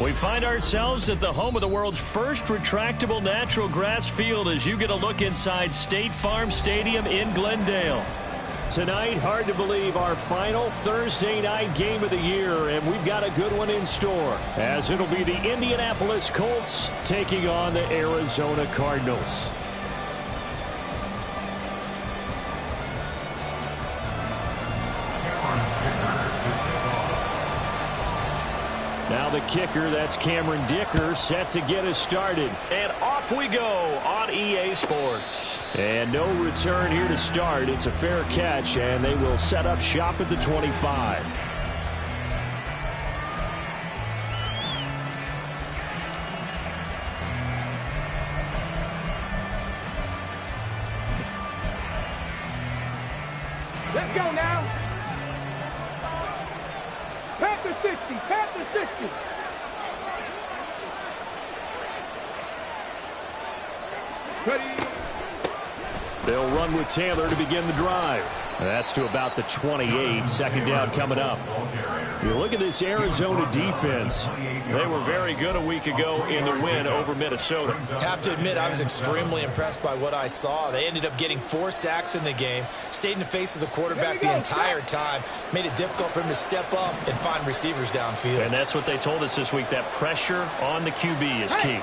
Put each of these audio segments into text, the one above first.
We find ourselves at the home of the world's first retractable natural grass field as you get a look inside State Farm Stadium in Glendale. Tonight, hard to believe, our final Thursday night game of the year, and we've got a good one in store, as it'll be the Indianapolis Colts taking on the Arizona Cardinals. Now the kicker, that's Cameron Dicker, set to get us started. And off we go on EA Sports. And no return here to start. It's a fair catch, and they will set up shop at the 25. Let's go now. Panther 60, Panther 60. Ready. They'll run with Taylor to begin the drive. That's to about the 28. Second down coming up. You look at this Arizona defense. They were very good a week ago in the win over Minnesota. Have to admit, I was extremely impressed by what I saw. They ended up getting 4 sacks in the game, stayed in the face of the quarterback the entire time, made it difficult for him to step up and find receivers downfield. And that's what they told us this week, that pressure on the QB is key.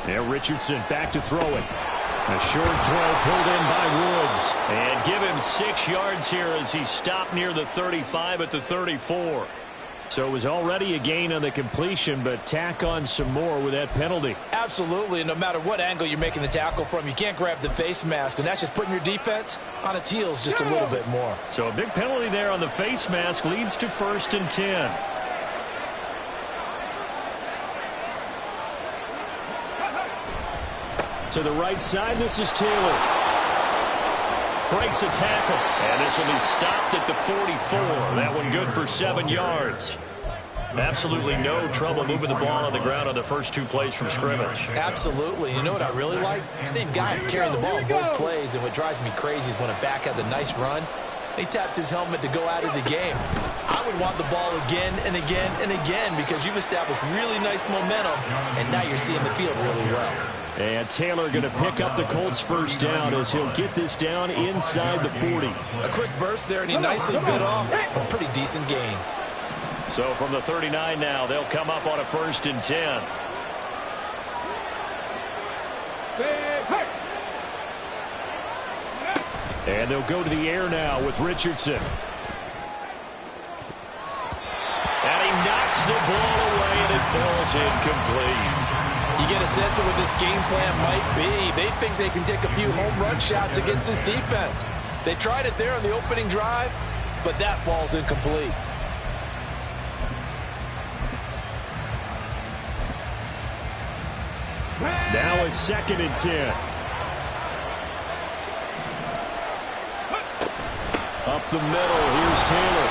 Now Richardson back to throw it. A short throw pulled in by Woods. And give him 6 yards here as he stopped near the 35 at the 34. So it was already a gain on the completion, but tack on some more with that penalty. Absolutely, and no matter what angle you're making the tackle from, you can't grab the face mask, and that's just putting your defense on its heels just a little bit more. So a big penalty there on the face mask leads to 1st and 10. To the right side, this is Taylor. Breaks a tackle. And this will be stopped at the 44. That one good for 7 yards. Absolutely no trouble moving the ball on the ground on the first 2 plays from scrimmage. Absolutely. You know what I really like? Same guy carrying the ball in both plays, and what drives me crazy is when a back has a nice run, he taps his helmet to go out of the game. I would want the ball again and again and again because you've established really nice momentum, and now you're seeing the field really well. And Taylor going to pick up the Colts' first down as he'll get this down inside the 40. A quick burst there, and he nicely bit off a pretty decent gain. So from the 39 now, they'll come up on a 1st and 10. And they'll go to the air now with Richardson. And he knocks the ball away, and it falls incomplete. You get a sense of what this game plan might be. They think they can take a few home run shots against this defense. They tried it there on the opening drive, but that ball's incomplete. Now a 2nd and 10. Up the middle, here's Taylor.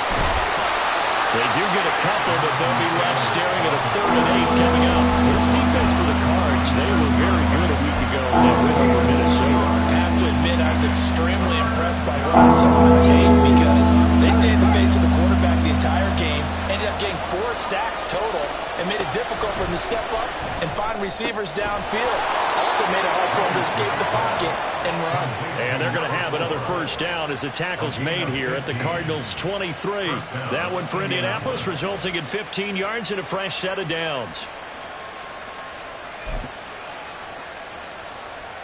They do get a couple, but they'll be left staring at a 3rd and 8 coming up. This defense for the Cards, they were very good a week ago in that win over Minnesota. I have to admit, I was extremely impressed by what I saw on tape because they stayed in the face of the quarterback the entire game, ended up getting 4 sacks total, and made it difficult for him to step up and find receivers downfield. Also made it hard for him to escape the pocket and run. And they're going to have another first down as the tackle's made here at the Cardinals' 23. That one for Indianapolis, resulting in 15 yards and a fresh set of downs.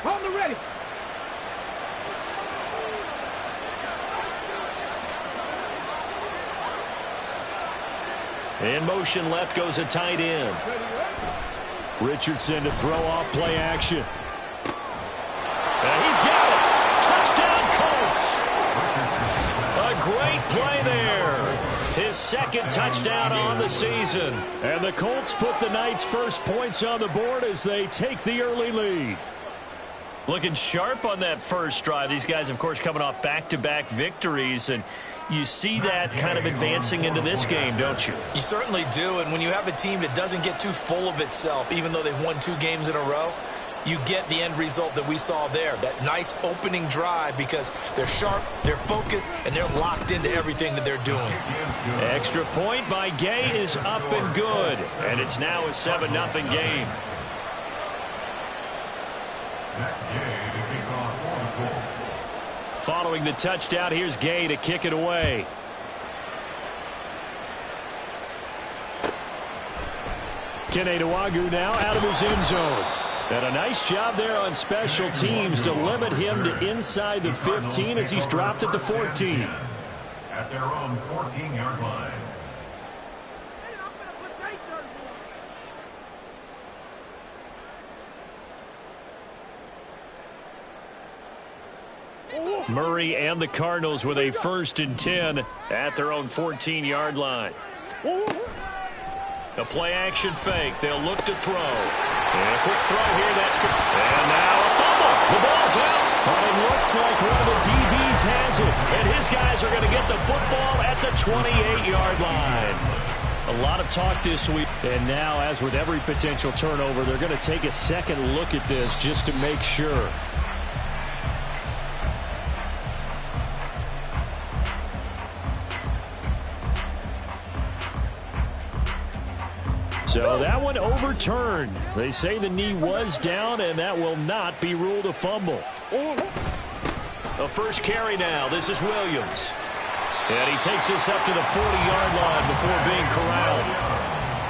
Hold the ready. In motion left goes a tight end. Richardson to throw off play action. And he's got it. Touchdown, Colts. A great play there. His 2nd touchdown on the season. And the Colts put the night's first points on the board as they take the early lead. Looking sharp on that first drive. These guys, of course, coming off back-to-back victories, and you see that kind of advancing into this game, don't you? You certainly do, and when you have a team that doesn't get too full of itself, even though they've won 2 games in a row, you get the end result that we saw there, that nice opening drive, because they're sharp, they're focused, and they're locked into everything that they're doing. Extra point by Gay is up and good, and it's now a 7-0 game. Following the touchdown, here's Gay to kick it away. Kene Nwangwu now out of his end zone. And a nice job there on special teams to limit him to inside the 15 as he's dropped at the 14. At their own 14-yard line. Murray and the Cardinals with a 1st and 10 at their own 14-yard line. A play-action fake. They'll look to throw. And a quick throw here. That's good. And now a fumble. The ball's out. But it looks like one of the DBs has it. And his guys are going to get the football at the 28-yard line. A lot of talk this week. And now, as with every potential turnover, they're going to take a second look at this just to make sure. So that one overturned. They say the knee was down, and that will not be ruled a fumble. A first carry now. This is Williams. And he takes this up to the 40-yard line before being corralled.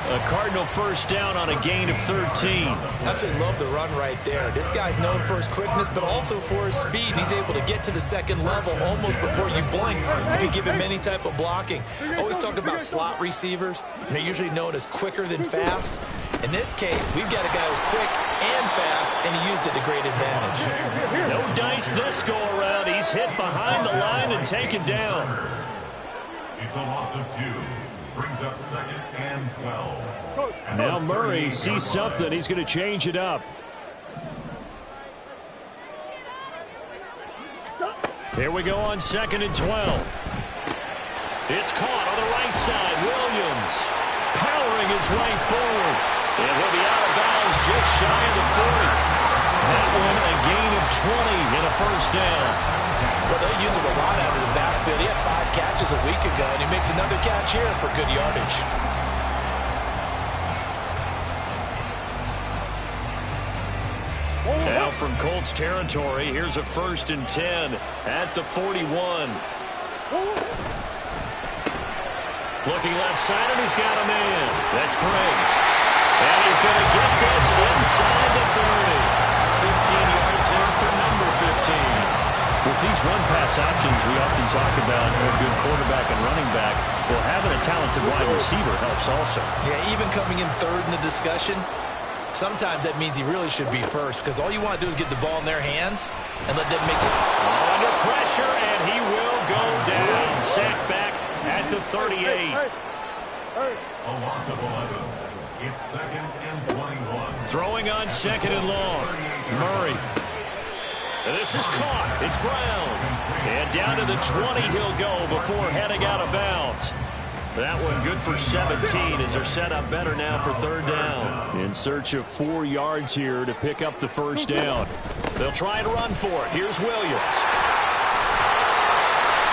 A Cardinal first down on a gain of 13. Absolutely love the run right there. This guy's known for his quickness, but also for his speed. He's able to get to the second level almost before you blink if you give him any type of blocking. Always talk about slot receivers, and they're usually known as quicker than fast. In this case, we've got a guy who's quick and fast, and he used it to great advantage. No dice this go-around. He's hit behind the line and taken down. It's a loss of 2. Brings up 2nd and 12. Now Murray sees something. He's going to change it up. Here we go on 2nd and 12. It's caught on the right side. Williams powering his way forward. And he'll be out of bounds just shy of the 40. That one a gain of 20 and a first down. Well, they'll use him a lot out of the backfield. He had 5 catches a week ago, and he makes another catch here for good yardage. Now from Colts territory, here's a 1st and 10 at the 41. Looking left side, and he's got a man. That's Briggs. And he's going to get this inside the 30. 15 yards in for number 15. With these run-pass options, we often talk about a good quarterback and running back. Well, having a talented wide receiver helps also. Yeah, even coming in 3rd in the discussion, sometimes that means he really should be first, because all you want to do is get the ball in their hands and let them make it. Under pressure, and he will go down. Sacked back at the 38. A loss of 11. It's 2nd and 21. Throwing on 2nd and long. Murray. And this is caught. It's Brown. And down to the 20 he'll go before heading out of bounds. That one good for 17 as they're set up better now for 3rd down. In search of 4 yards here to pick up the first down. They'll try to run for it. Here's Williams.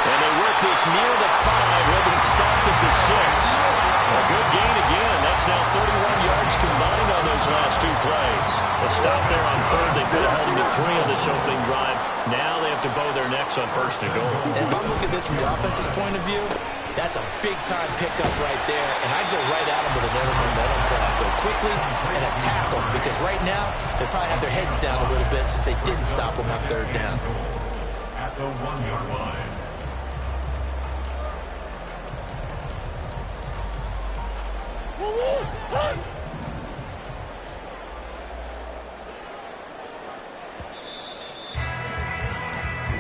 And they work this near the 5. He'll be stopped at the 6. A good gain again. That's now 31 yards combined on those last 2 plays. A stop there on 3rd. They could have held him to 3 on this opening drive. Now they have to bow their necks on 1st and goal. If I'm looking at this from the offense's point of view, that's a big-time pickup right there, and I'd go right at him with another momentum play. Go quickly and attack them, because right now they probably have their heads down a little bit since they didn't stop them on 3rd down. At the 1-yard line.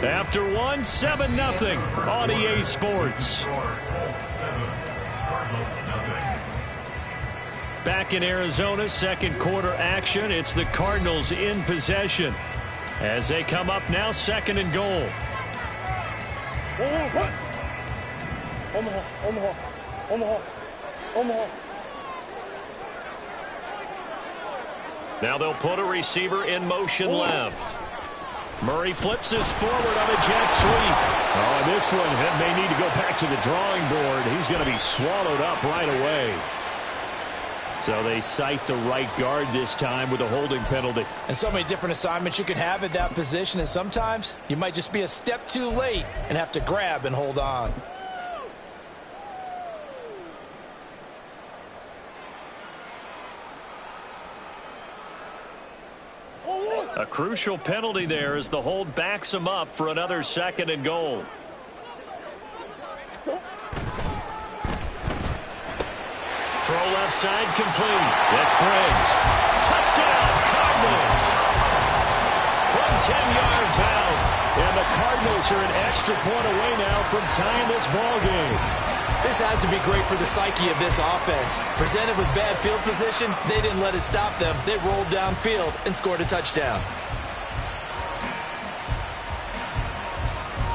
After 1, 7-0 on EA Sports. Back in Arizona, 2nd quarter action. It's the Cardinals in possession as they come up now 2nd and goal. Omaha. Now they'll put a receiver in motion left. Murray flips this forward on a jet sweep. Oh, and this one may need to go back to the drawing board. He's going to be swallowed up right away. So they cite the right guard this time with a holding penalty. And so many different assignments you can have at that position, and sometimes you might just be a step too late and have to grab and hold on. A crucial penalty there as the hold backs him up for another 2nd and goal. Throw left side complete. That's Briggs. Touchdown, Cardinals. From 10 yards out. And the Cardinals are an extra point away now from tying this ball game. This has to be great for the psyche of this offense. Presented with bad field position, they didn't let it stop them. They rolled downfield and scored a touchdown.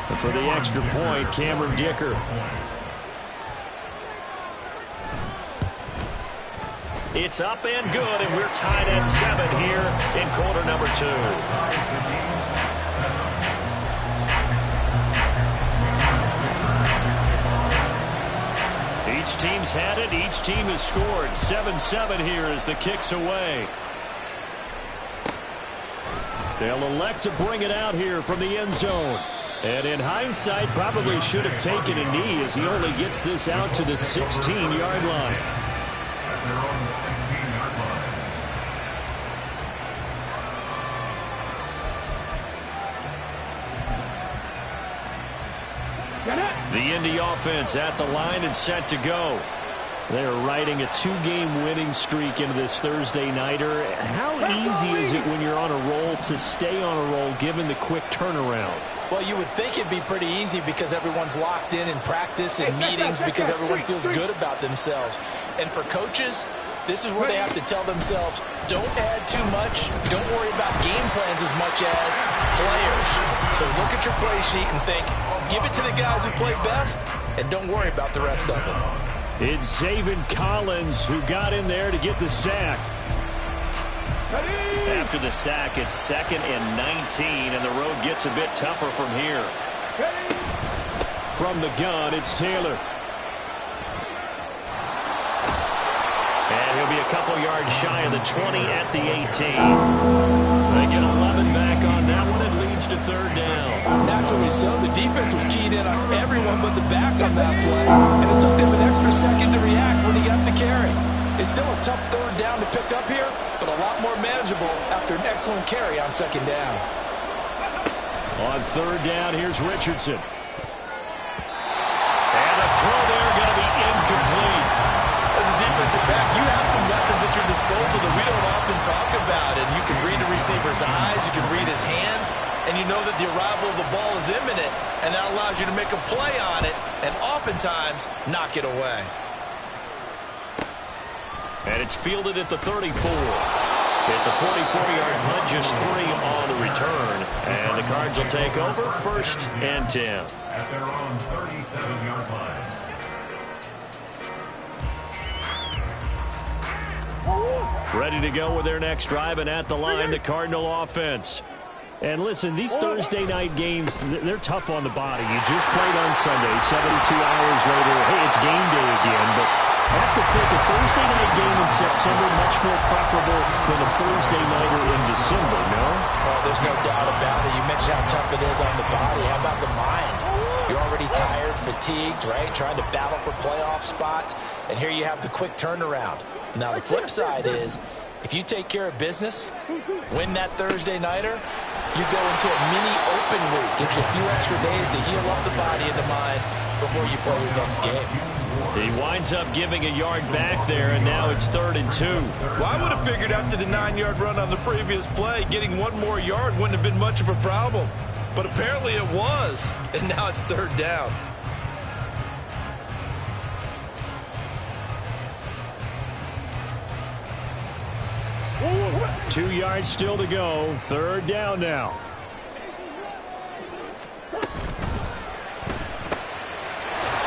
And for the extra point, Cameron Dicker. It's up and good, and we're tied at 7 here in quarter number 2. Each team's had it. Each team has scored. 7-7 here as the kick's away. They'll elect to bring it out here from the end zone. And in hindsight, probably should have taken a knee as he only gets this out to the 16-yard line. At their own 16-yard line. The Indy offense at the line and set to go. They're riding a 2-game winning streak into this Thursday nighter. How easy is it when you're on a roll to stay on a roll given the quick turnaround? Well, you would think it'd be pretty easy because everyone's locked in practice and meetings because everyone feels good about themselves. And for coaches, this is where they have to tell themselves, don't add too much. Don't worry about game plans as much as players. So look at your play sheet and think, give it to the guys who play best, and don't worry about the rest of it. It's Zaven Collins who got in there to get the sack. After the sack, it's 2nd and 19, and the road gets a bit tougher from here. From the gun, it's Taylor. And he'll be a couple yards shy of the 20 at the 18. They get 11 back on that one. It leads to 3rd down. Naturally so. The defense was keyed in on everyone but the back on that play, and it took them an extra second to react when he got the carry. It's still a tough 3rd down to pick up here, but a lot more manageable after an excellent carry on 2nd down. On 3rd down, here's Richardson. And the throw there going to be incomplete. As a defensive back, you have some weapons at your disposal that we don't often talk about. And you can read the receiver's eyes, you can read his hands, and you know that the arrival of the ball is imminent, and that allows you to make a play on it and oftentimes knock it away. And it's fielded at the 34. It's a 44-yard punt, just 3 on the return. And the Cards will take over 1st and 10. At their own 37-yard line. Ready to go with their next drive, and at the line, the Cardinal offense. And listen, these Thursday night games, they're tough on the body. You just played on Sunday, 72 hours later, hey, it's game day again. But I have to think a Thursday night game in September much more preferable than a Thursday nighter in December, no? Oh, there's no doubt about it. You mentioned how tough it is on the body. How about the mind? You're already tired, fatigued, right? Trying to battle for playoff spots. And here you have the quick turnaround. Now, the flip side is, if you take care of business, win that Thursday nighter, you go into a mini open week. Gives you a few extra days to heal up the body and the mind before you play your next game. He winds up giving a yard back there, and now it's 3rd and 2. Well, I would have figured after the 9-yard run on the previous play, getting 1 more yard wouldn't have been much of a problem. But apparently it was, and now it's 3rd down. Ooh, 2 yards still to go. 3rd down now.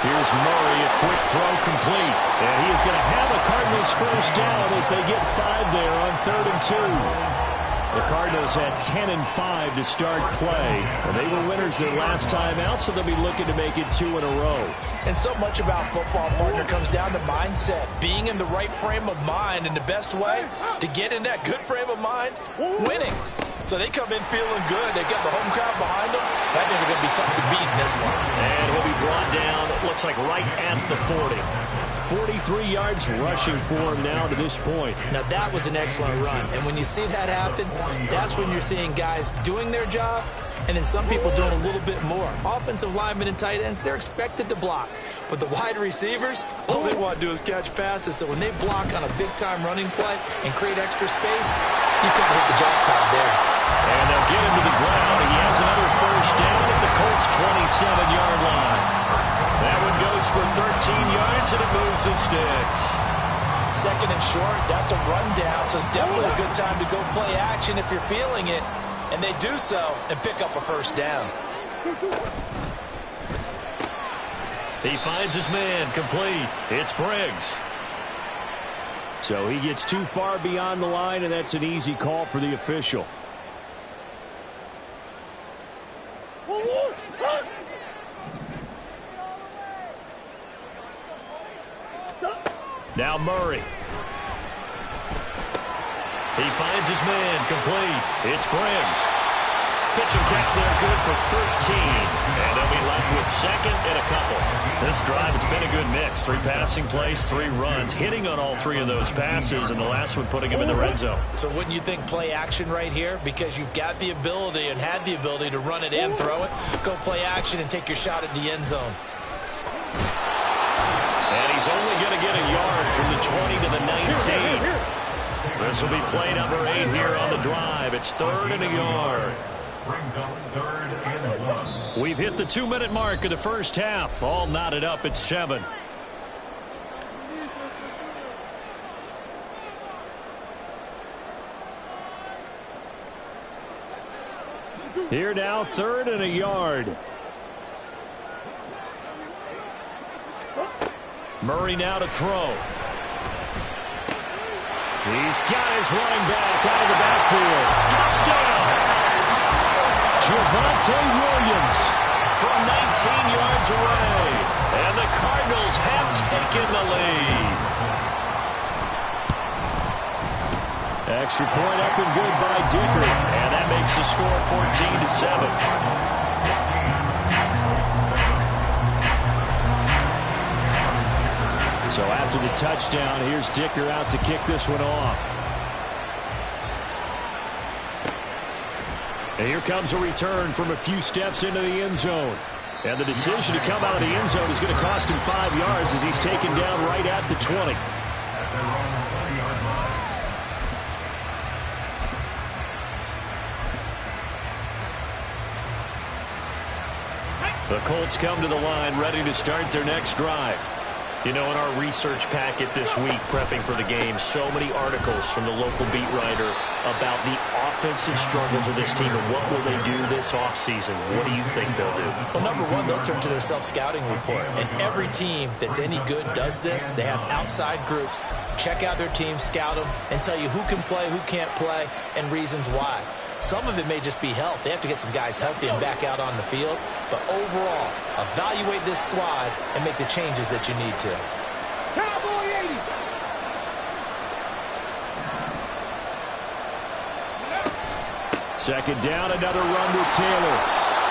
Here's Here's Murray, a quick throw complete. And he is going to have a Cardinals first down as they get 5 there on 3rd and 2. The Cardinals had 10 and 5 to start play, and they were winners their last time out, so they'll be looking to make it 2 in a row. And so much about football, partner, comes down to mindset. Being in the right frame of mind, and the best way to get in that good frame of mind, winning. So they come in feeling good. They got the home crowd behind them. That they're going to be tough to beat in this one. And he'll be brought down, it looks like right at the 40. 43 yards rushing for him now to this point. Now that was an excellent run. And when you see that happen, that's when you're seeing guys doing their job and then some people doing a little bit more. Offensive linemen and tight ends, they're expected to block. But the wide receivers, all they want to do is catch passes. So when they block on a big-time running play and create extra space, you've got to hit the jackpot there. And they'll get him to the ground. He has another first down at the Colts' 27-yard line. That one goes for 13 yards, and it moves the sticks. 2nd and short, that's a rundown, so it's definitely a good time to go play action if you're feeling it. And they do so and pick up a first down. He finds his man, complete. It's Briggs. So he gets too far beyond the line, and that's an easy call for the official. Now Murray. He finds his man, complete. It's Briggs. Pitch and catch there, good for 13. And they'll be left with 2nd and a couple. This drive, it's been a good mix. 3 passing plays, 3 runs, hitting on all 3 of those passes, and the last one putting him in the red zone. So wouldn't you think play action right here? Because you've got the ability and had the ability to run it and throw it. Go play action and take your shot at the end zone. And he's only going to get a yard from the 20 to the 19. This will be play number 8 here on the drive. It's 3rd and a yard. Brings up 3rd and 1. We've hit the 2-minute mark of the first half. All knotted up at 7. Here now, 3rd and a yard. Murray now to throw. He's got his running back out of the backfield. Touchdown! Javonte Williams from 19 yards away. And the Cardinals have taken the lead. Extra point up and good by Dicker. And that makes the score 14-7. So after the touchdown, here's Dicker out to kick this one off. And here comes a return from a few steps into the end zone. And the decision to come out of the end zone is going to cost him 5 yards as he's taken down right at the 20. The Colts come to the line ready to start their next drive. You know, in our research packet this week, prepping for the game, so many articles from the local beat writer about the offensive struggles of this team and what will they do this offseason. What do you think they'll do? Well, number one, they'll turn to their self-scouting report. And every team that's any good does this. They have outside groups. Check out their team, scout them, and tell you who can play, who can't play, and reasons why. Some of it may just be health. They have to get some guys healthy and back out on the field. But overall, evaluate this squad and make the changes that you need to. Cowboy 80. Second down, another run with Taylor.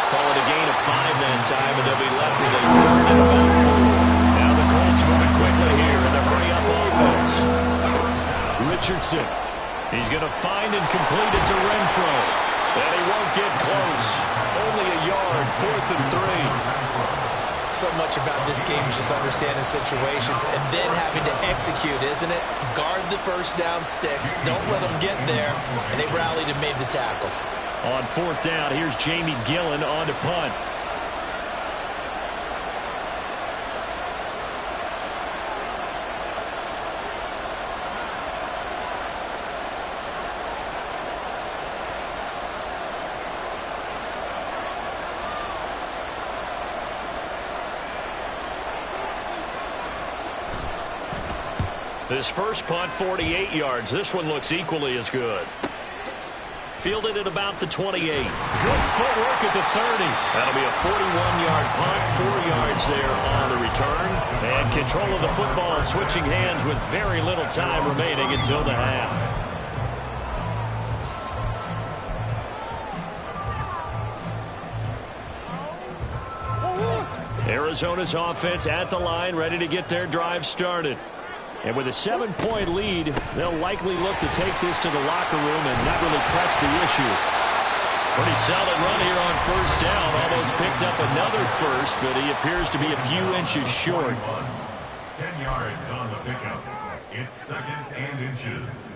Call it a gain of 5 that time, and they'll be left with a 3rd and about 4. Now the Colts moving quickly here in their hurry-up offense. Richardson. He's going to find and complete it to Renfro. And he won't get close. Only a yard, 4th and 3. So much about this game is just understanding situations and then having to execute, isn't it? Guard the first down sticks. Don't let them get there. And they rallied and made the tackle. On 4th down, here's Jamie Gillen on to punt. His first punt, 48 yards. This one looks equally as good. Fielded at about the 28. Good footwork at the 30. That'll be a 41-yard punt, 4 yards there on the return. And control of the football switching hands with very little time remaining until the half. Arizona's offense at the line, ready to get their drive started. And with a 7-point lead, they'll likely look to take this to the locker room and not really press the issue. Pretty solid run here on first down. Almost picked up another first, but he appears to be a few inches short. 10 yards on the pickup. It's second and inches.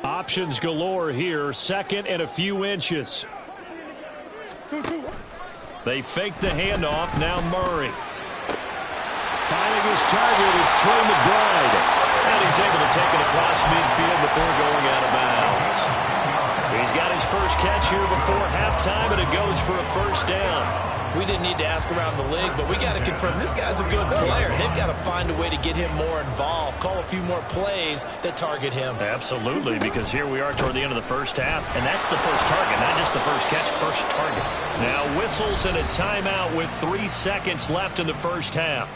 Options galore here. Second and a few inches. They fake the handoff. Now Murray. Finding his target, it's Trey McBride. And he's able to take it across midfield before going out of bounds. He's got his first catch here before halftime, and it goes for a first down. We didn't need to ask around the league, but we got to confirm this guy's a good player. They've got to find a way to get him more involved, call a few more plays that target him. Absolutely, because here we are toward the end of the first half, and that's the first target, not just the first catch, first target. Now whistles and a timeout with 3 seconds left in the first half.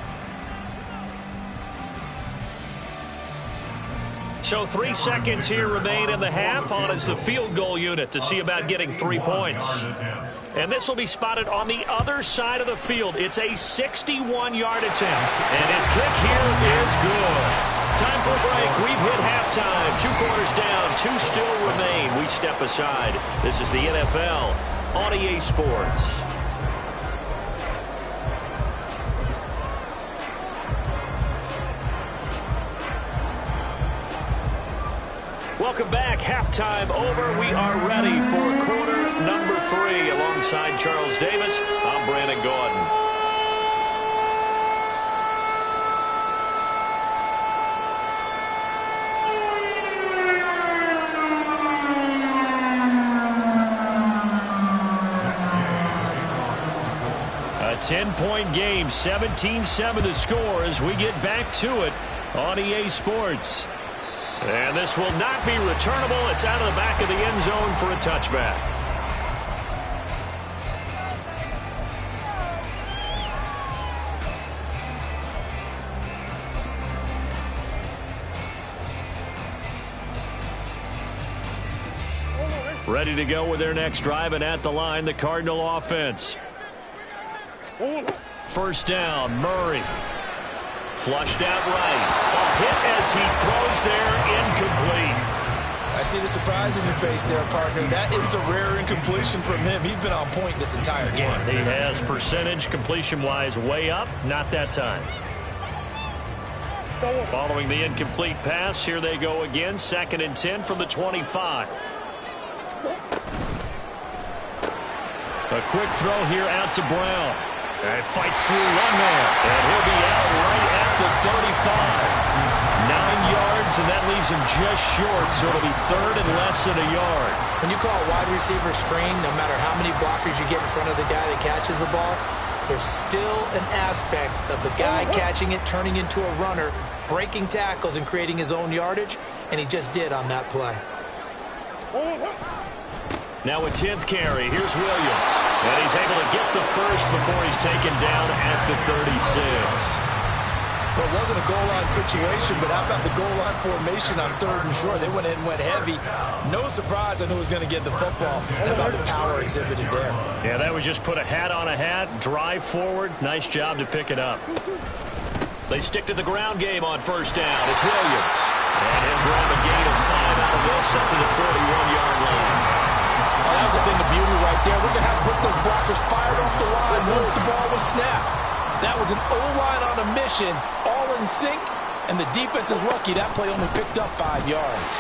So 3 seconds here remain in the half. On is the field goal unit to see about getting 3 points. And this will be spotted on the other side of the field. It's a 61-yard attempt. And his kick here is good. Time for a break. We've hit halftime. 2 quarters down. 2 still remain. We step aside. This is the NFL on EA Sports. Welcome back. Halftime over. We are ready for quarter number 3. Alongside Charles Davis, I'm Brandon Gaudin. A 10-point game, 17-7 the score as we get back to it on EA Sports. And this will not be returnable. It's out of the back of the end zone for a touchback. Ready to go with their next drive, and at the line, the Cardinal offense. First down, Murray. Flushed out right. A hit as he throws there, incomplete. I see the surprise in your face there, partner. That is a rare incompletion from him. He's been on point this entire game. He has percentage completion-wise way up, not that time. Following the incomplete pass, here they go again. 2nd and 10 from the 25. A quick throw here out to Brown. And fights through one man. And he'll be out right at the 35. 9 yards, and that leaves him just short, so it'll be 3rd and less than a yard. When you call a wide receiver screen, no matter how many blockers you get in front of the guy that catches the ball, there's still an aspect of the guy catching it, turning into a runner, breaking tackles and creating his own yardage, and he just did on that play. Now a 10th carry. Here's Williams. And he's able to get the first before he's taken down at the 36. Well, it wasn't a goal line situation, but how about the goal line formation on 3rd and short? They went in and went heavy. No surprise on who was going to get the football. How about the power exhibited there? Yeah, that was just put a hat on a hat, drive forward. Nice job to pick it up. They stick to the ground game on first down. It's Williams. And he'll grab a gain of 5 out of this up to the 41-yard line. Oh, that was a thing of beauty right there. Look at how quick those blockers fired off the line once the ball was snapped. That was an O-line on a mission, all in sync, and the defense is lucky that play only picked up 5 yards.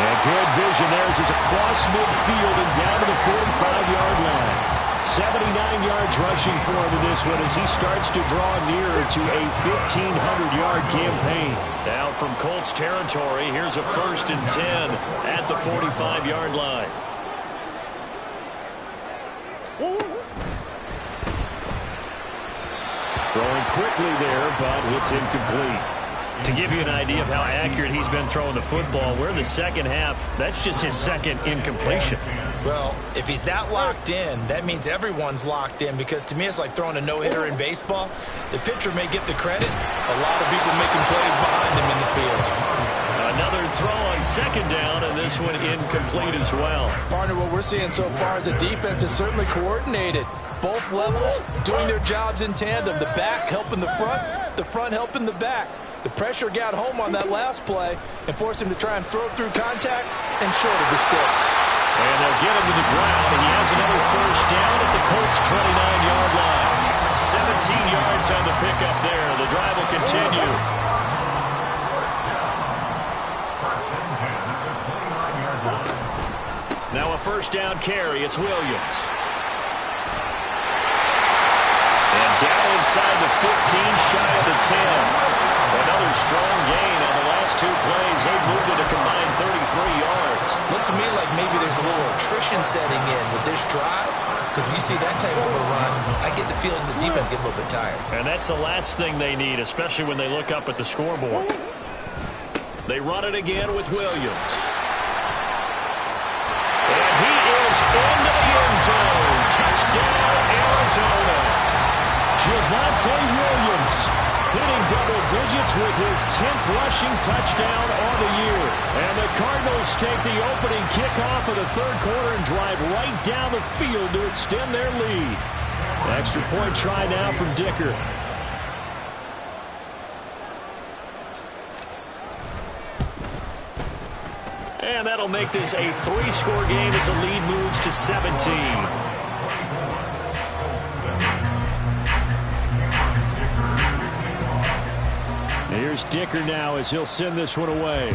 And good vision there as he's across midfield and down to the 45-yard line. 79 yards rushing for him in this one as he starts to draw nearer to a 1,500-yard campaign. Now from Colts territory, here's a 1st and 10 at the 45-yard line. Throwing quickly there, but it's incomplete. To give you an idea of how accurate he's been throwing the football, we're in the second half. That's just his second incompletion. Well, if he's that locked in, that means everyone's locked in, because to me it's like throwing a no-hitter in baseball. The pitcher may get the credit. A lot of people making plays behind him in the field. Another throw on second down, and this one incomplete as well. Partner, what we're seeing so far is the defense is certainly coordinated. Both levels doing their jobs in tandem. The back helping the front helping the back. The pressure got home on that last play and forced him to try and throw through contact and short of the sticks. And they'll get him to the ground, and he has another first down at the Colts' 29-yard line. 17 yards on the pickup there. The drive will continue. Now a first down carry. It's Williams. And down inside the 15, shy of the 10. Another strong gain on the last two plays. They've moved it a combined 33 yards. Looks to me like maybe there's a little attrition setting in with this drive, because when you see that type of a run, I get the feeling the defense get a little bit tired. And that's the last thing they need, especially when they look up at the scoreboard. They run it again with Williams. And he is into the end zone. Touchdown, Arizona. Javonte Williams hitting double digits with his 10th rushing touchdown on the year. And the Cardinals take the opening kickoff of the third quarter and drive right down the field to extend their lead. Extra point try now from Dicker. And that'll make this a 3-score game as the lead moves to 17. Here's Dicker now as he'll send this one away.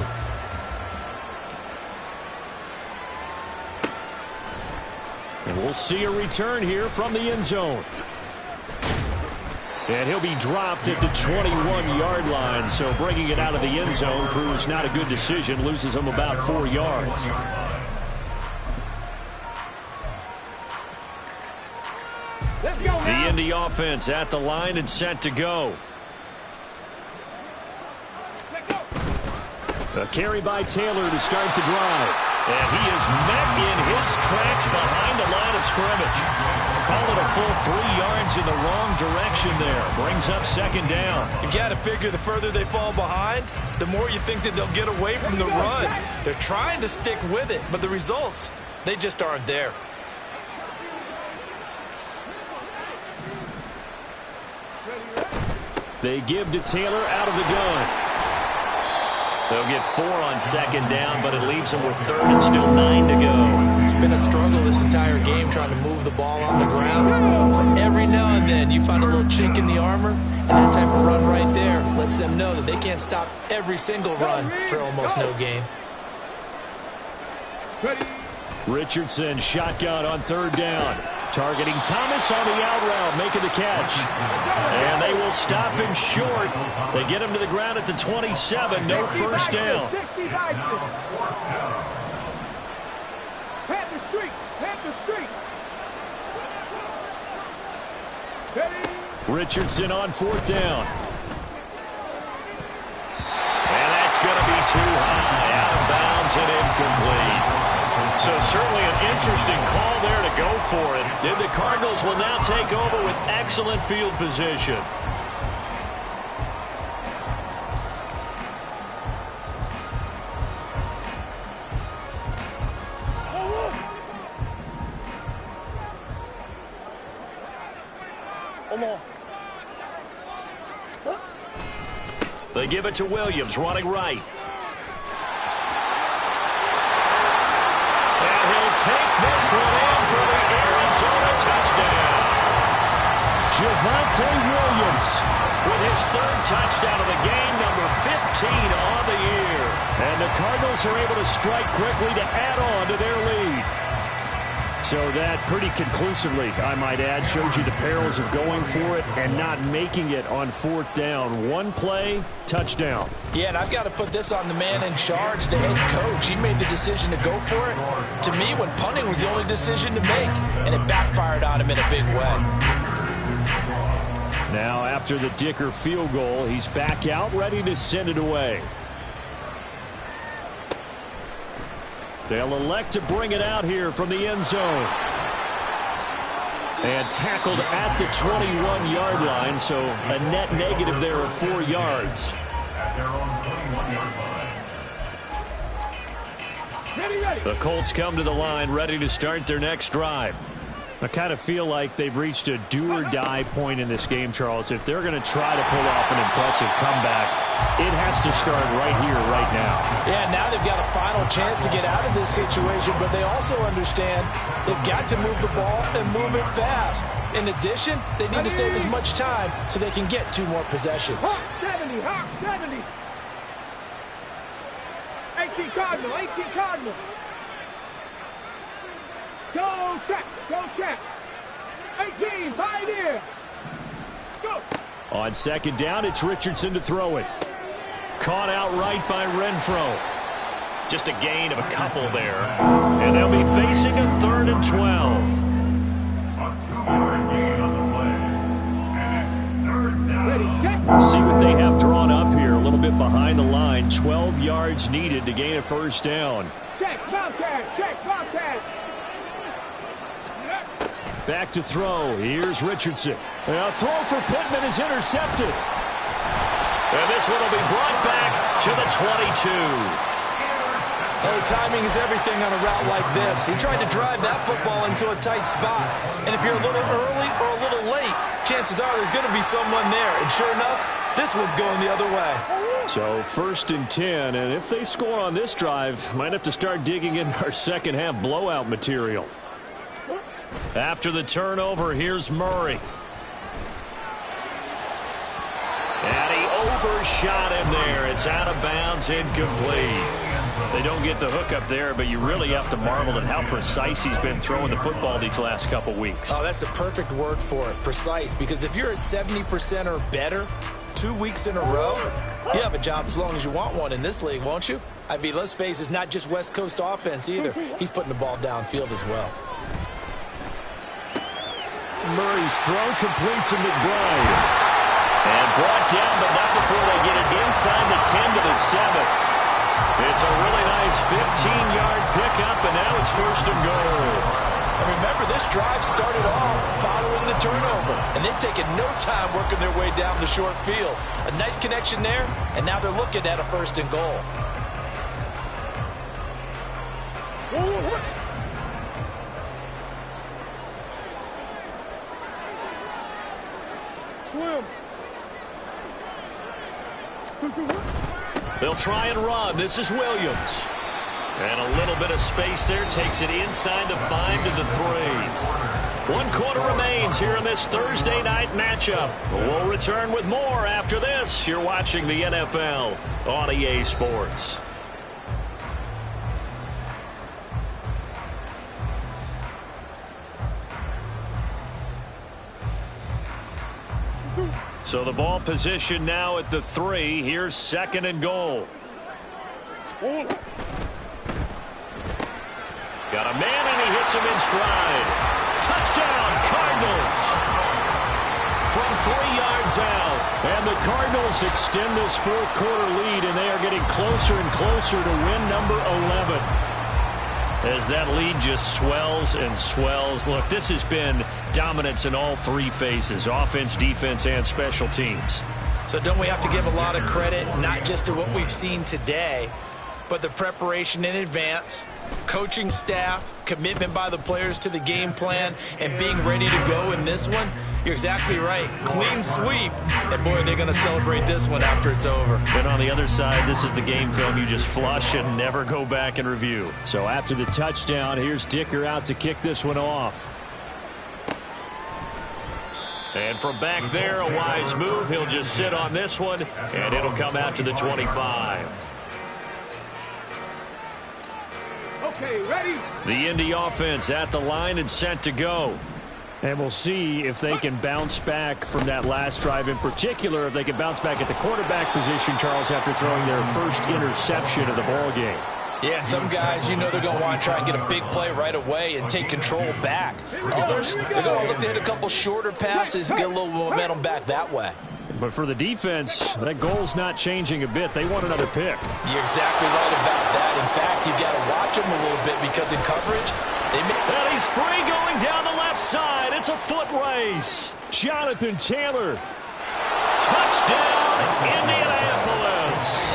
And we'll see a return here from the end zone. And he'll be dropped at the 21-yard line, so bringing it out of the end zone proves not a good decision, loses him about 4 yards. Let's go now. The Indy offense at the line and set to go. A carry by Taylor to start the drive. And he is met in his tracks behind the line of scrimmage. Call it a full 3 yards in the wrong direction there. Brings up second down. You've got to figure the further they fall behind, the more you think that they'll get away from the run. They're trying to stick with it, but the results, they just aren't there. They give to Taylor out of the gun. They'll get 4 on second down, but it leaves them with third and still 9 to go. It's been a struggle this entire game trying to move the ball on the ground. But every now and then you find a little chink in the armor, and that type of run right there lets them know that they can't stop every single run for almost no gain. Richardson shotgun on third down. Targeting Thomas on the out route, making the catch. And they will stop him short. They get him to the ground at the 27. No first down. Panther Street. Panther Street. Richardson on fourth down. And that's going to be too high. Out of bounds and incomplete. So certainly an interesting call there to go for it. And the Cardinals will now take over with excellent field position. They give it to Williams, running right. Take this one in for the Arizona touchdown. Javonte Williams with his third touchdown of the game, number 15 on the year. And the Cardinals are able to strike quickly to add on to their lead. So that pretty conclusively, I might add, shows you the perils of going for it and not making it on fourth down. One play, touchdown. Yeah, and I've got to put this on the man in charge, the head coach. He made the decision to go for it. To me, when punting was the only decision to make, and it backfired on him in a big way. Now after the Dicker field goal, he's back out ready to send it away. They'll elect to bring it out here from the end zone. And tackled at the 21-yard line, so a net negative there of 4 yards. At their own 21-yard line. The Colts come to the line ready to start their next drive. I kind of feel like they've reached a do-or-die point in this game, Charles. If they're going to try to pull off an impressive comeback, it has to start right here, right now. Yeah, now they've got a final chance to get out of this situation, but they also understand they've got to move the ball and move it fast. In addition, they need to save as much time so they can get 2 more possessions. Hawk 70, Hawk 70. 18 Cardinal, 18 Cardinal. Go check, go check. 18, pioneer. Go. On second down, it's Richardson to throw it. Caught outright by Renfro. Just a gain of a couple there. And they'll be facing a 3rd and 12. A 2-yard gain on the play. And it's 3rd down. Ready, check. See what they have drawn up here. A little bit behind the line. 12 yards needed to gain a 1st down. Check, Bobcat, check, Bobcat. Back to throw. Here's Richardson. A throw for Pittman is intercepted. And this one will be brought back to the 22. Oh, timing is everything on a route like this. He tried to drive that football into a tight spot. And if you're a little early or a little late, chances are there's going to be someone there. And sure enough, this one's going the other way. So 1st and 10, and if they score on this drive, might have to start digging into our second half blowout material. After the turnover, here's Murray. And he overshot him there. It's out of bounds, incomplete. They don't get the hook up there, but you really have to marvel at how precise he's been throwing the football these last couple weeks. Oh, that's the perfect word for it, precise. Because if you're at 70% or better 2 weeks in a row, you have a job as long as you want one in this league, won't you? I mean, let's face it, it's not just West Coast offense either. He's putting the ball downfield as well. Murray's throw complete to McBride. And brought down, but not before they get it inside the 10 to the 7. It's a really nice 15-yard pickup, and now it's 1st and goal. And remember, this drive started off following the turnover, and they've taken no time working their way down the short field. A nice connection there, and now they're looking at a 1st and goal. Swim. They'll try and run. This is Williams. And a little bit of space there. Takes it inside the 5 to the 3. 1 quarter remains here in this Thursday night matchup. We'll return with more after this. You're watching the NFL on EA Sports. So the ball position now at the 3. Here's 2nd and goal. Got a man, and he hits him in stride. Touchdown, Cardinals. From 3 yards out. And the Cardinals extend this 4th quarter lead, and they are getting closer and closer to win number 11. As that lead just swells and swells. Look, this has been dominance in all 3 phases, offense, defense, and special teams. So don't we have to give a lot of credit, not just to what we've seen today, but the preparation in advance, coaching staff, commitment by the players to the game plan, and being ready to go in this one? You're exactly right. Clean sweep. And, boy, they're going to celebrate this one after it's over. And on the other side, this is the game film you just flush and never go back and review. So after the touchdown, here's Dicker out to kick this one off. And from back there, a wise move. He'll just sit on this one, and it'll come out to the 25. Okay, ready? The Indy offense at the line and set to go. And we'll see if they can bounce back from that last drive, in particular, if they can bounce back at the quarterback position, Charles, after throwing their first interception of the ball game. Yeah, some guys, you know they're going to want to try and get a big play right away and take control back. Others, they're going to look to hit a couple shorter passes and get a little momentum back that way. But for the defense, that goal's not changing a bit. They want another pick. You're exactly right about that. In fact, you've got to watch them a little bit because in coverage, they may... And he's free going down the left side. It's a foot race. Jonathan Taylor. Touchdown, Indianapolis.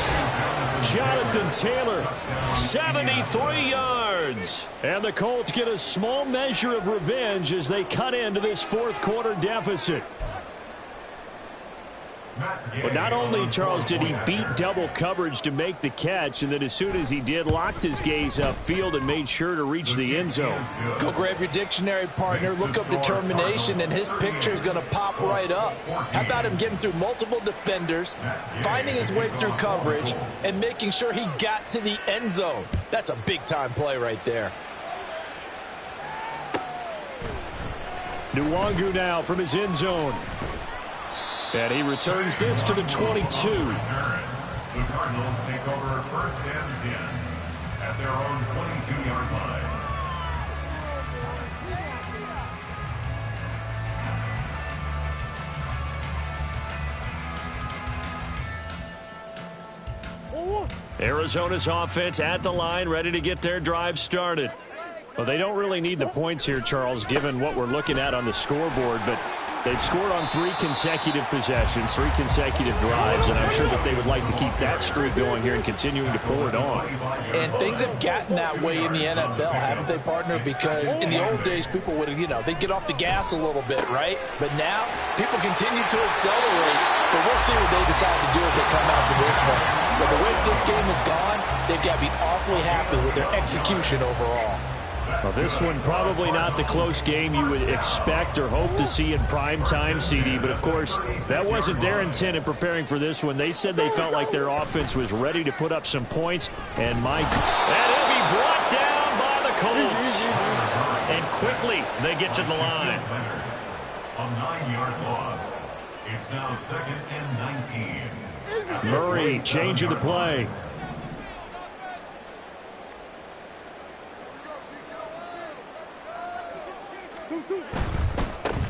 Jonathan Taylor, 73 yards. And the Colts get a small measure of revenge as they cut into this fourth quarter deficit. But not only, Charles, did he beat double coverage to make the catch, and then as soon as he did, locked his gaze upfield and made sure to reach the end zone. Go grab your dictionary, partner, look up determination, and his picture is going to pop right up. How about him getting through multiple defenders, finding his way through coverage, and making sure he got to the end zone? That's a big-time play right there. Nwangu now from his end zone. And he returns this to the 22. The Cardinals take over first and 10 at their own 22-yard line. Arizona's offense at the line, ready to get their drive started. Well, they don't really need the points here, Charles, given what we're looking at on the scoreboard, but they've scored on 3 consecutive possessions, 3 consecutive drives, and I'm sure that they would like to keep that streak going here and continuing to pull it on. And things have gotten that way in the NFL, haven't they, partner? Because in the old days, people would, they'd get off the gas a little bit, right? But now, people continue to accelerate, but we'll see what they decide to do as they come out to this one. But the way this game has gone, they've got to be awfully happy with their execution overall. Well, this one probably not the close game you would expect or hope to see in prime time, CD. But, of course, that wasn't their intent in preparing for this one. They said they felt like their offense was ready to put up some points. And he'll be brought down by the Colts. And quickly they get to the line. A 9-yard loss. It's now 2nd and 19. Murray changing the play.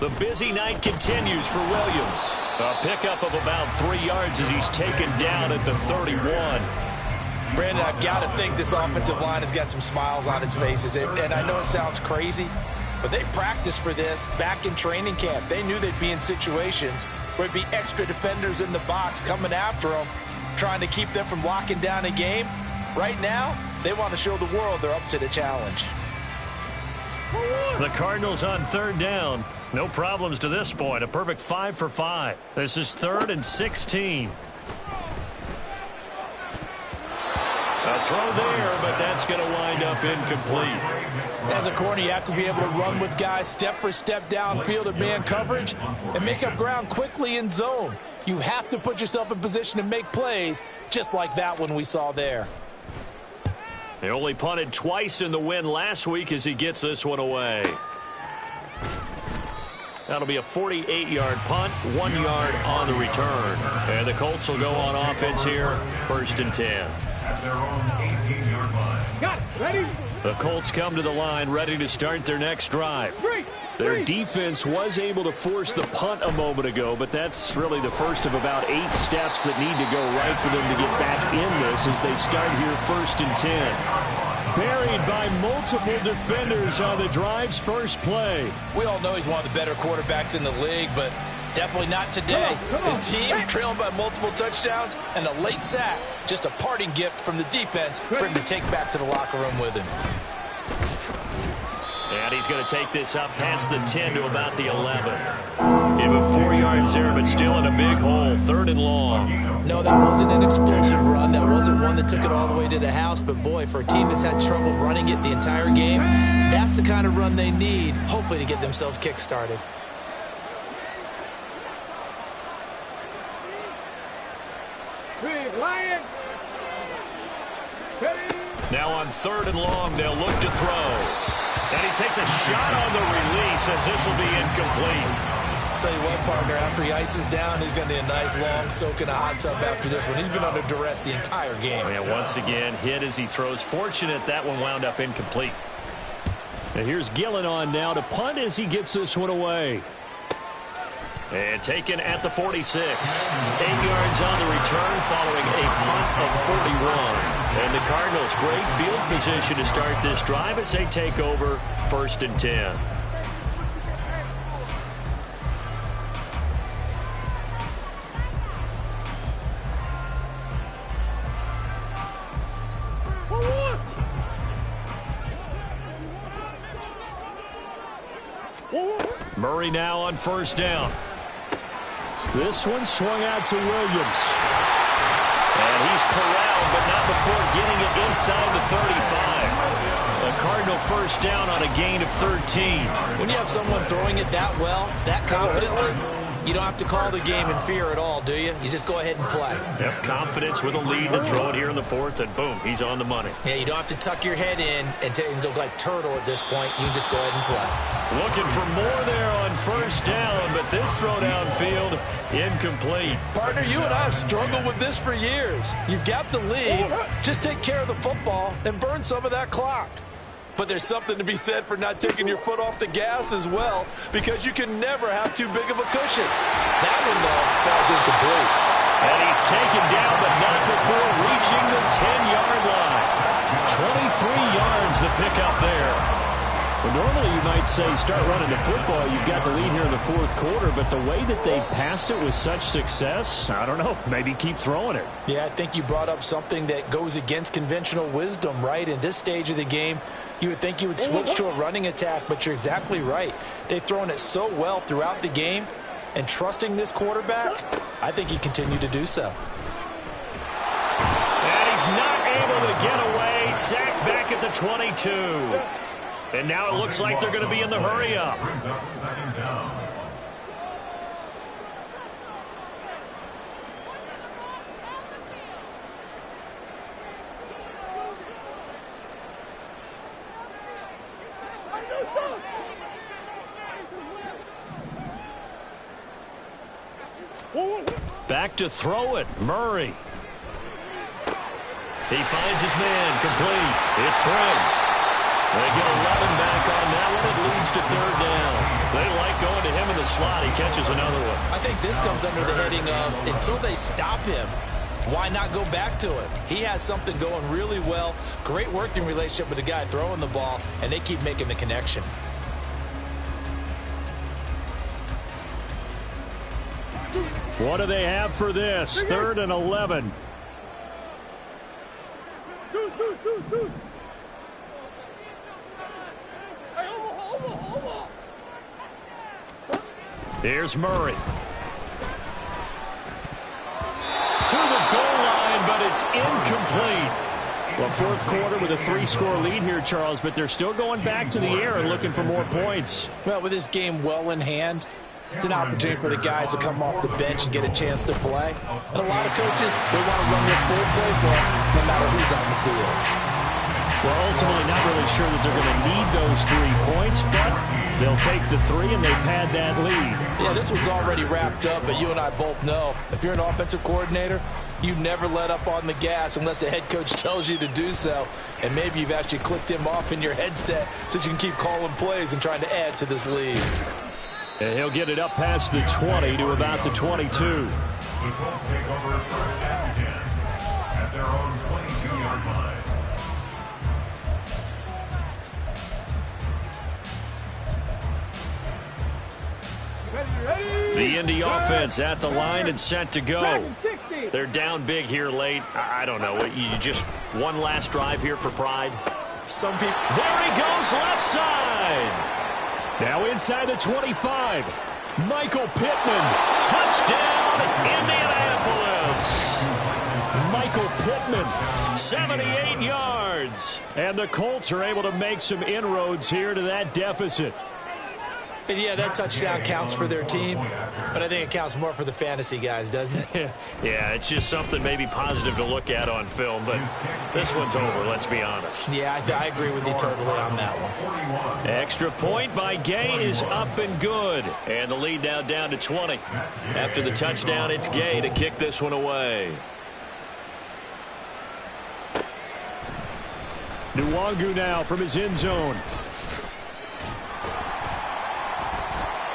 The busy night continues for Williams. A pickup of about 3 yards as he's taken down at the 31. Brandon, I've got to think this offensive line has got some smiles on its faces. And I know it sounds crazy, but they practiced for this back in training camp. They knew they'd be in situations where there'd be extra defenders in the box coming after them, trying to keep them from locking down a game. Right now, they want to show the world they're up to the challenge. The Cardinals on 3rd down. No problems to this point. A perfect 5 for 5. This is 3rd and 16. A throw there, but that's going to wind up incomplete. As a corner, you have to be able to run with guys step for step downfield in man coverage and make up ground quickly in zone. You have to put yourself in position to make plays, just like that one we saw there. They only punted twice in the win last week as he gets this one away. That'll be a 48-yard punt, 1 yard on the return. And the Colts will go on offense here, 1st and 10. At their own 18-yard line. Got it. Ready? The Colts come to the line ready to start their next drive. Their defense was able to force the punt a moment ago, but that's really the first of about 8 steps that need to go right for them to get back in this as they start here 1st and 10. Buried by multiple defenders on the drive's first play. We all know he's one of the better quarterbacks in the league, but definitely not today. His team trailing by multiple touchdowns and a late sack. Just a parting gift from the defense for him to take back to the locker room with him. And he's going to take this up past the 10 to about the 11. Give him 4 yards there, but still in a big hole. 3rd and long. No, that wasn't an explosive run. That wasn't one that took it all the way to the house. But, boy, for a team that's had trouble running it the entire game, that's the kind of run they need, hopefully, to get themselves kick-started. Now on 3rd and long, they'll look to throw. And he takes a shot on the release as this will be incomplete. tell you what, partner, after he ices down, he's going to need a nice long soak in a hot tub after this one. He's been under duress the entire game. And once again, hit as he throws. Fortunate that one wound up incomplete. And here's Gillen on now to punt as he gets this one away. And taken at the 46. 8 yards on the return following a punt of 41. And the Cardinals, great field position to start this drive as they take over 1st and 10. Murray now on 1st down. This one swung out to Williams. And he's corralled, but not before getting it inside the 35. A Cardinal 1st down on a gain of 13. When you have someone throwing it that well, that confidently, you don't have to call the game in fear at all, do you? You just go ahead and play. Yep, confidence with a lead to throw it here in the 4th, and boom, he's on the money. Yeah, you don't have to tuck your head in and go like turtle at this point. You can just go ahead and play. Looking for more there on 1st down, but this throw downfield incomplete. Partner, you and I have struggled with this for years. You've got the lead. Just take care of the football and burn some of that clock. But there's something to be said for not taking your foot off the gas as well, because you can never have too big of a cushion. That one, though, falls incomplete. And he's taken down, but not before reaching the 10-yard line. 23 yards the pickup there. Well, normally you might say start running the football. You've got the lead here in the 4th quarter, but the way that they passed it with such success, I don't know, maybe keep throwing it. Yeah, I think you brought up something that goes against conventional wisdom, right? In this stage of the game, you would think you would switch to a running attack, but you're exactly right. They've thrown it so well throughout the game, and trusting this quarterback, I think he continued to do so. And he's not able to get away. Sacked back at the 22. And now it looks like they're going to be in the hurry-up. Brings up 2nd down. Back to throw it, Murray. He finds his man, complete. It's Briggs. They get 11 back on that one. It leads to 3rd down. They like going to him in the slot. He catches another one. I think this comes under the heading of until they stop him, why not go back to him? He has something going really well. Great working relationship with the guy throwing the ball, and they keep making the connection. What do they have for this? 3rd and 11. Here's Murray. To the goal line, but it's incomplete. Well, 4th quarter with a 3-score lead here, Charles, but they're still going back to the air and looking for more points. Well, with this game well in hand, it's an opportunity for the guys to come off the bench and get a chance to play. And a lot of coaches, they want to run their full playbook no matter who's on the field. Well, ultimately not really sure that they're going to need those 3 points, but they'll take the 3 and they pad that lead. Yeah, this one's already wrapped up, but you and I both know if you're an offensive coordinator, you never let up on the gas unless the head coach tells you to do so. And maybe you've actually clicked him off in your headset so you can keep calling plays and trying to add to this lead. And he'll get it up past the 20 to about the 22. The Colts take over 1st and 10 at their own 22-yard line. The Indy offense at the line and set to go. They're down big here late. I don't know. You just one last drive here for pride. Some people. There he goes, left side. Now inside the 25. Michael Pittman. Touchdown, Indianapolis. Michael Pittman, 78 yards. And the Colts are able to make some inroads here to that deficit. And yeah, that touchdown counts for their team, but I think it counts more for the fantasy guys, doesn't it? Yeah, it's just something maybe positive to look at on film, but this one's over, let's be honest. Yeah, I agree with you totally on that one. Extra point by Gay is up and good, and the lead now down to 20. After the touchdown, it's Gay to kick this one away. Nwangu now from his end zone.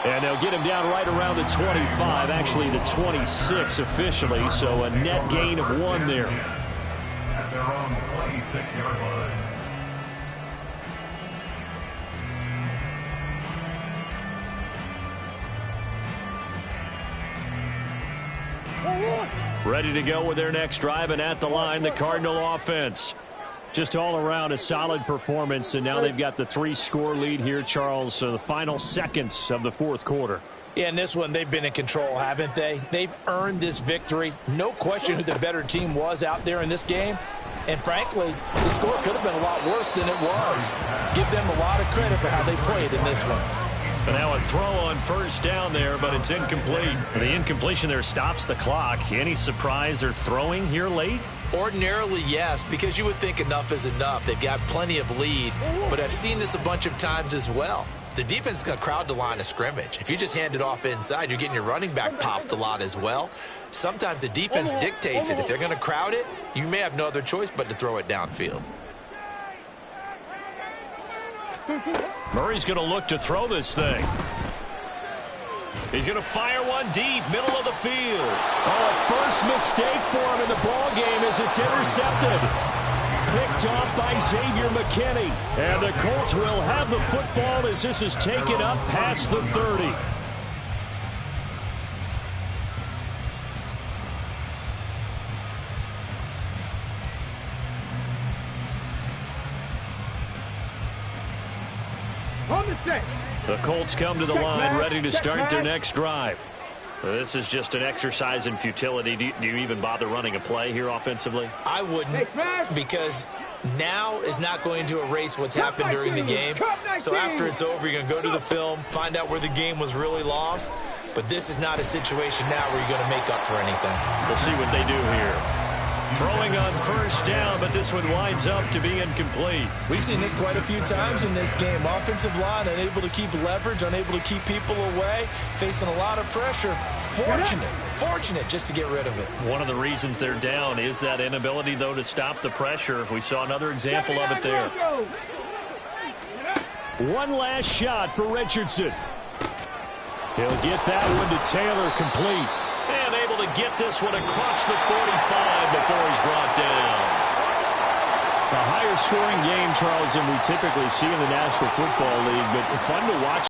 And they'll get him down right around the 25, actually the 26 officially, so a net gain of 1 there. At their own 26-yard line. Ready to go with their next drive, and at the line, the Cardinal offense. Just all around a solid performance, and now they've got the 3-score lead here, Charles, so the final seconds of the fourth quarter. Yeah, in this one, they've been in control, haven't they? They've earned this victory. No question who the better team was out there in this game. And frankly, the score could have been a lot worse than it was. Give them a lot of credit for how they played in this one. And now a throw on first down there, but it's incomplete. And the incompletion there stops the clock. Any surprise they're throwing here late? Ordinarily, yes, because you would think enough is enough. They've got plenty of lead, but I've seen this a bunch of times as well. The defense is going to crowd the line of scrimmage. If you just hand it off inside, you're getting your running back popped a lot as well. Sometimes the defense dictates it. If they're going to crowd it, you may have no other choice but to throw it downfield. Murray's going to look to throw this thing. He's going to fire one deep, middle of the field. Oh, a first mistake for him in the ball game as it's intercepted. Picked off by Xavier McKinney. And the Colts will have the football as this is taken up past the 30. The Colts come to the line ready to start their next drive. This is just an exercise in futility. Do you even bother running a play here offensively? I wouldn't, because now is not going to erase what's happened during the game. So after it's over, you're going to go to the film, find out where the game was really lost. But this is not a situation now where you're going to make up for anything. We'll see what they do here. Throwing on first down, but this one winds up to be incomplete. We've seen this quite a few times in this game. Offensive line unable to keep leverage, unable to keep people away, facing a lot of pressure. Fortunate just to get rid of it. One of the reasons they're down is that inability, though, to stop the pressure. We saw another example of it there. One last shot for Richardson. He'll get that one to Taylor, complete. And able to get this one across the 45 before he's brought down. A higher scoring game, Charles, than we typically see in the National Football League, but fun to watch.